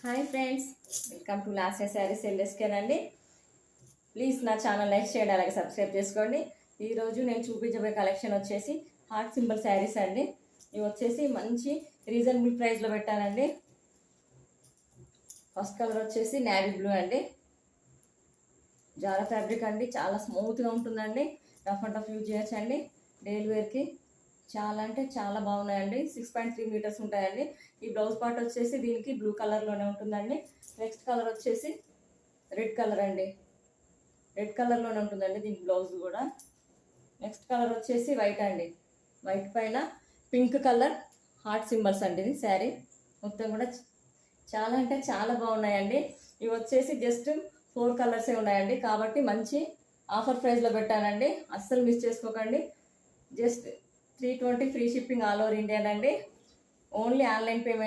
Hi friends, welcome to last sarees ఎల్ఎస్కేనండి. Please నా channel like చేయండి, అలాగే సబ్స్క్రైబ్ చేసుకోండి. ఈరోజు నేను చూపించబోయే కలెక్షన్ వచ్చేసి హార్ట్ సింబల్ శారీస్ అండి. ఇవి వచ్చేసి మంచి రీజనబుల్ ప్రైస్లో పెట్టానండి. ఫస్ట్ కలర్ వచ్చేసి నేవీ బ్లూ అండి. జారా ఫ్యాబ్రిక్ అండి, చాలా స్మూత్గా ఉంటుందండి. రఫ్ అండ్ టఫ్ యూజ్ చేయొచ్చండి. డైలీ వేర్కి చాలా అంటే చాలా బాగున్నాయండి. 6.3 మీటర్స్ ఉంటాయండి. ఈ బ్లౌజ్ పార్ట్ వచ్చేసి దీనికి బ్లూ కలర్లోనే ఉంటుందండి. నెక్స్ట్ కలర్ వచ్చేసి రెడ్ కలర్ అండి. రెడ్ కలర్లోనే ఉంటుందండి దీనికి బ్లౌజ్ కూడా. నెక్స్ట్ కలర్ వచ్చేసి వైట్ అండి. వైట్ పైన పింక్ కలర్ హార్ట్ సింబల్స్ అండి. ఇది శారీ మొత్తం కూడా చాలా అంటే చాలా బాగున్నాయండి. ఇవి వచ్చేసి జస్ట్ 4 కలర్సే ఉన్నాయండి, కాబట్టి మంచి ఆఫర్ ప్రైస్లో పెట్టానండి. అస్సలు మిస్ చేసుకోకండి. Just 320 free shipping all over India అండి. Only online payment